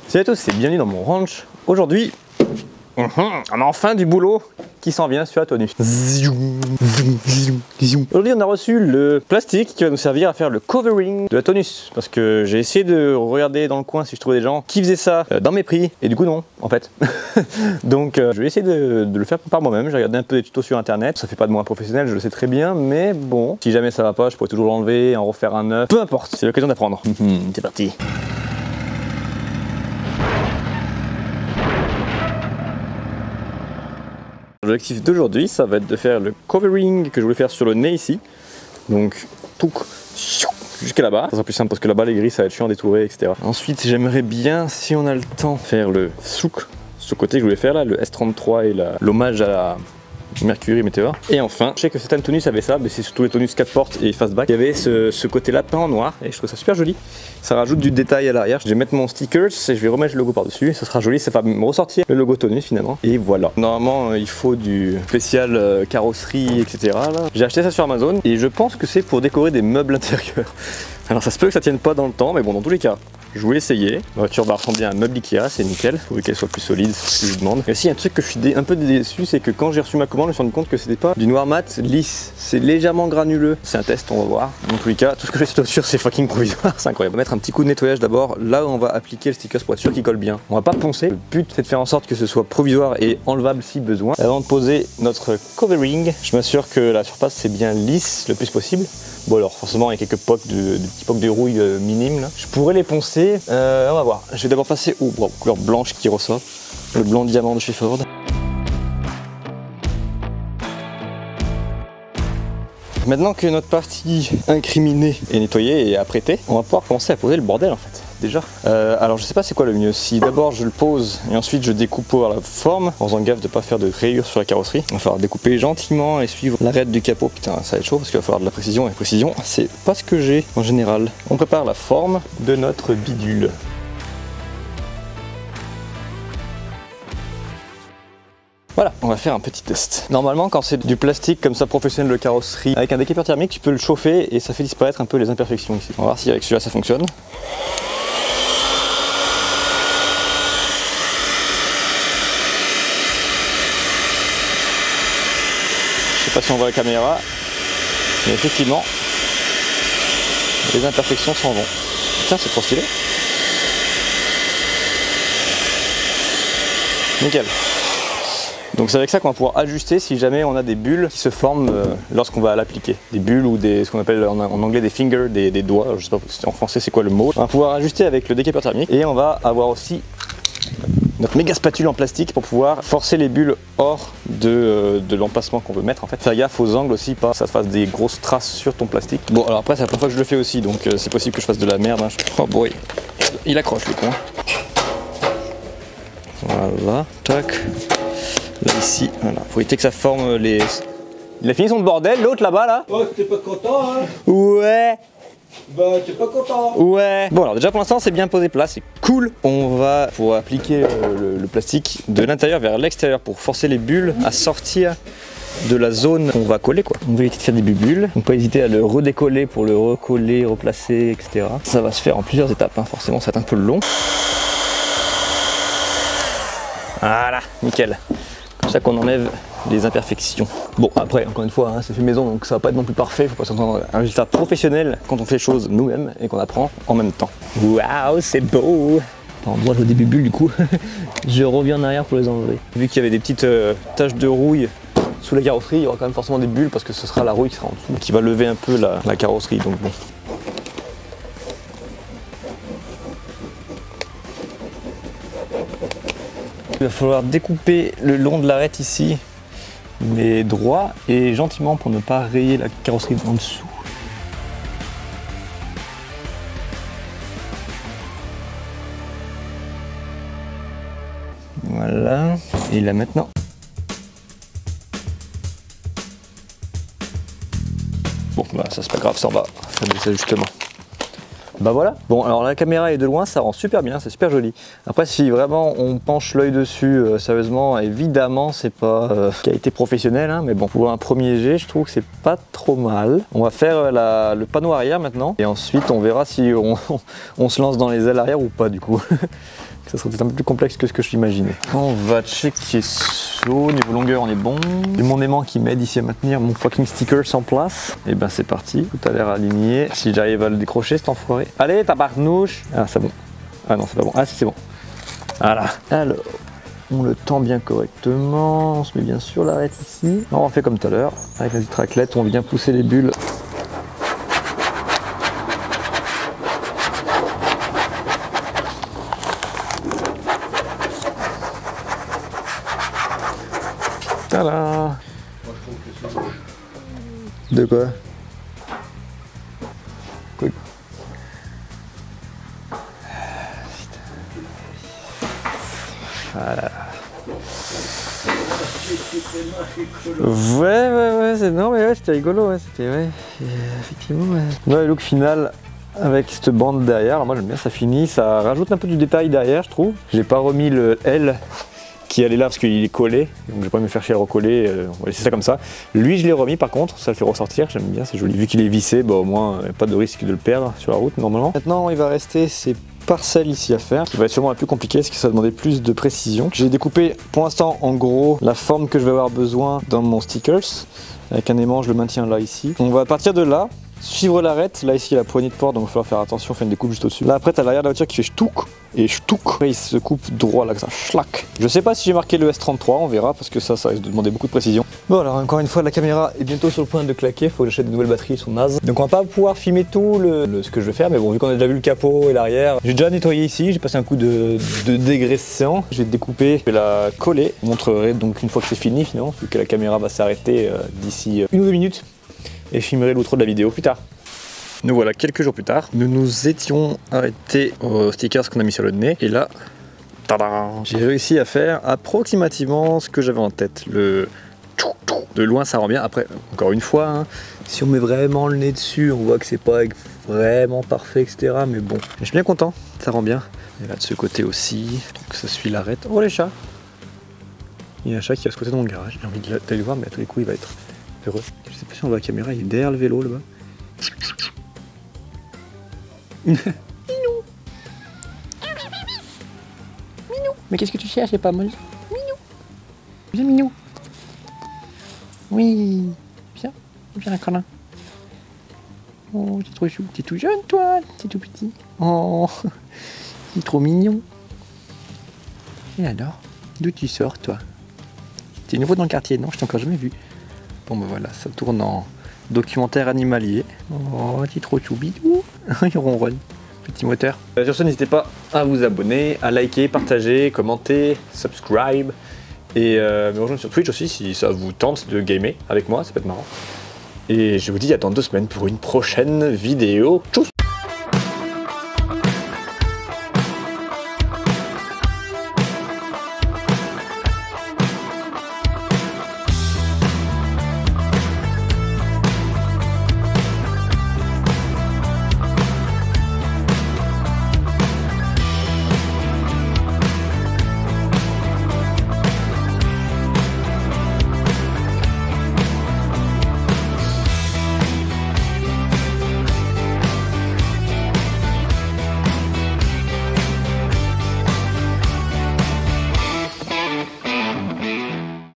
Salut à tous et bienvenue dans mon ranch. Aujourd'hui, on a enfin du boulot qui s'en vient sur la tonus. Aujourd'hui on a reçu le plastique qui va nous servir à faire le covering de la tonus. Parce que j'ai essayé de regarder dans le coin si je trouvais des gens qui faisaient ça dans mes prix. Et du coup non, en fait. Donc je vais essayer de le faire par moi-même. J'ai regardé un peu des tutos sur internet. Ça fait pas de moi un professionnel, je le sais très bien. Mais bon, si jamais ça va pas, je pourrais toujours l'enlever, en refaire un neuf. Peu importe, c'est l'occasion d'apprendre. C'est parti. L'objectif d'aujourd'hui, ça va être de faire le covering que je voulais faire sur le nez ici. Donc, tout jusqu'à là-bas. Ça sera plus simple parce que là-bas, les grilles, ça va être chiant à détourer, etc. Ensuite, j'aimerais bien, si on a le temps, faire le souk. Ce côté que je voulais faire là, le S33 et l'hommage à la Mercury Meteor. Et enfin, je sais que certaines tonus avaient ça, mais c'est surtout les tonus 4 portes et fastback. Il y avait ce côté-là peint en noir et je trouve ça super joli. Ça rajoute du détail à l'arrière. Je vais mettre mon stickers et je vais remettre le logo par-dessus. Ça sera joli, ça va me ressortir le logo tonus finalement. Et voilà. Normalement, il faut du spécial carrosserie, etc. J'ai acheté ça sur Amazon et je pense que c'est pour décorer des meubles intérieurs. Alors ça se peut que ça tienne pas dans le temps, mais bon, dans tous les cas, je voulais essayer. La voiture va ressembler à un meuble Ikea, c'est nickel. Pour qu'elle soit plus solide, c'est ce que je demande. Et aussi un truc que je suis un peu déçu, c'est que quand j'ai reçu ma commande, je me suis rendu compte que c'était pas du noir mat lisse. C'est légèrement granuleux. C'est un test, on va voir. Dans tous les cas, tout ce que j'ai sur la voiture, c'est fucking provisoire. C'est incroyable. On va mettre un petit coup de nettoyage d'abord, là où on va appliquer le sticker pour être sûr qu'il colle bien. On va pas poncer. Le but, c'est de faire en sorte que ce soit provisoire et enlevable si besoin. Avant de poser notre covering, je m'assure que la surface c'est bien lisse le plus possible. Bon alors forcément il y a quelques pocs des petits pocs de rouille minimes là. Je pourrais les poncer, on va voir. Je vais d'abord passer au couleur blanche qui ressort, le blanc diamant de chez Ford. Maintenant que notre partie incriminée est nettoyée et apprêtée, on va pouvoir commencer à poser le bordel en fait. Déjà. Alors je sais pas c'est quoi le mieux, si d'abord je le pose et ensuite je découpe pour la forme, en faisant gaffe de pas faire de rayures sur la carrosserie. Il va falloir découper gentiment et suivre l'arête du capot. Putain ça va être chaud parce qu'il va falloir de la précision, et précision c'est pas ce que j'ai en général. On prépare la forme de notre bidule. Voilà, on va faire un petit test. Normalement, quand c'est du plastique comme ça professionnel de carrosserie, avec un décapeur thermique, tu peux le chauffer et ça fait disparaître un peu les imperfections ici. On va voir si avec celui-là ça fonctionne. Je sais pas si on voit la caméra, mais effectivement, les imperfections s'en vont. Tiens, c'est trop stylé. Nickel. Donc c'est avec ça qu'on va pouvoir ajuster si jamais on a des bulles qui se forment lorsqu'on va l'appliquer. Des bulles ou ce qu'on appelle en anglais des fingers, des doigts. Alors, je sais pas en français c'est quoi le mot. On va pouvoir ajuster avec le décapeur thermique et on va avoir aussi notre méga spatule en plastique pour pouvoir forcer les bulles hors de l'emplacement qu'on veut mettre en fait. Faire gaffe aux angles aussi, pas que ça fasse des grosses traces sur ton plastique. Bon alors après c'est la première fois que je le fais aussi, donc c'est possible que je fasse de la merde. Hein. Oh boy, il accroche le con. Voilà, tac. Là ici, voilà, faut éviter que ça forme les... Il a fini son bordel, l'autre là-bas là. Oh, t'es pas content hein? Ouais. Bah, t'es pas content. Ouais. Bon alors déjà pour l'instant c'est bien posé plat, c'est cool. On va pouvoir appliquer le plastique de l'intérieur vers l'extérieur pour forcer les bulles à sortir de la zone qu'on va coller quoi. On va éviter de faire des bulles, donc pas hésiter à le redécoller pour le recoller, replacer, etc. Ça va se faire en plusieurs étapes, hein. Forcément ça va être un peu long. Voilà, nickel. Comme ça qu'on enlève les imperfections. Bon après encore une fois hein, c'est fait maison donc ça va pas être non plus parfait, faut pas s'attendre à un résultat professionnel quand on fait les choses nous-mêmes et qu'on apprend en même temps. Waouh c'est beau. On voit le début bulles du coup. Je reviens en arrière pour les enlever. Vu qu'il y avait des petites taches de rouille sous la carrosserie, il y aura quand même forcément des bulles parce que ce sera la rouille qui sera en dessous qui va lever un peu la carrosserie, donc bon. Il va falloir découper le long de l'arête ici, mais droit et gentiment pour ne pas rayer la carrosserie en dessous. Voilà, et là maintenant. Bon, bah ça c'est pas grave, ça on va faire des ajustements. Bah voilà. Bon alors la caméra est de loin, ça rend super bien, c'est super joli. Après si vraiment on penche l'œil dessus sérieusement, évidemment c'est pas qualité professionnelle hein, mais bon pour un premier jet je trouve que c'est pas trop mal. On va faire le panneau arrière maintenant et ensuite on verra si on se lance dans les ailes arrière ou pas du coup. Ça serait peut-être un peu plus complexe que ce que je l'imaginais. On va checker ça. Niveau longueur, on est bon. J'ai mon aimant qui m'aide ici à maintenir mon fucking sticker en place. Et ben c'est parti. Tout a l'air aligné. Si j'arrive à le décrocher, cet enfoiré. Allez, tabarnouche. Ah, c'est bon. Ah non, c'est pas bon. Ah, si, c'est bon. Voilà. Alors, on le tend bien correctement. On se met bien sur l'arête ici. Alors, on fait comme tout à l'heure. Avec la petite raclette, on vient pousser les bulles. Voilà. De quoi? Voilà. Ouais, c'est non mais ouais, c'était rigolo, ouais, c'était ouais, effectivement. Ouais. Là, le look final avec cette bande derrière, alors moi j'aime bien, ça finit, ça rajoute un peu du détail derrière, je trouve. J'ai pas remis le L qui allait là parce qu'il est collé, donc je vais pas me faire chier à le recoller, on va laisser ça comme ça. Lui je l'ai remis par contre, ça le fait ressortir, j'aime bien, c'est joli. Vu qu'il est vissé, bah, au moins pas de risque de le perdre sur la route normalement. Maintenant il va rester ces parcelles ici à faire, qui va être sûrement un peu compliqué parce que ça va demander plus de précision. J'ai découpé pour l'instant en gros la forme que je vais avoir besoin dans mon stickers. Avec un aimant je le maintiens là ici. On va partir de là, suivre l'arête, là ici il y a la poignée de porte donc il va falloir faire attention, faire une découpe juste au-dessus. Là après t'as l'arrière de la voiture qui fait ch'touk et ch'touk, après il se coupe droit là comme ça, schlac. Je sais pas si j'ai marqué le S33, on verra parce que ça risque de demander beaucoup de précision. Bon alors encore une fois la caméra est bientôt sur le point de claquer, faut que j'achète de nouvelles batteries, elles sont nazes. Donc on va pas pouvoir filmer tout ce que je vais faire, mais bon vu qu'on a déjà vu le capot et l'arrière, j'ai déjà nettoyé ici, j'ai passé un coup de dégraissant, j'ai découpé, je vais la coller, je vous montrerai donc une fois que c'est fini finalement, vu que la caméra va s'arrêter d'ici 1 ou 2 minutes. Et je filmerai l'outro de la vidéo plus tard. Nous voilà quelques jours plus tard. Nous nous étions arrêtés aux stickers qu'on a mis sur le nez. Et là, tadam, j'ai réussi à faire approximativement ce que j'avais en tête. De loin ça rend bien. Après, encore une fois, hein, si on met vraiment le nez dessus, on voit que c'est pas vraiment parfait, etc. Mais bon, je suis bien content, ça rend bien. Et là de ce côté aussi, donc ça suit l'arête. Oh les chats! Il y a un chat qui est à ce côté de mon garage. J'ai envie d'aller le voir, mais à tous les coups il va être heureux. Je sais pas si on voit la caméra, il est derrière le vélo là-bas. Minou. Minou. Mais qu'est-ce que tu cherches, c'est pas mal. Minou. Viens Minou. Oui. Viens. Viens un câlin. Oh, t'es trop chou. T'es tout jeune toi. T'es tout petit. Oh. T'es trop mignon. Et alors, d'où tu sors toi? T'es nouveau dans le quartier, non? Je t'ai encore jamais vu. Bon ben voilà, ça tourne en documentaire animalier. Oh, t'es trop choubidou. Il ronronne, petit moteur. Sur ce, n'hésitez pas à vous abonner, à liker, partager, commenter, subscribe. Et me rejoindre sur Twitch aussi si ça vous tente de gamer avec moi, ça peut être marrant. Et je vous dis à dans 2 semaines pour une prochaine vidéo. Tchuss!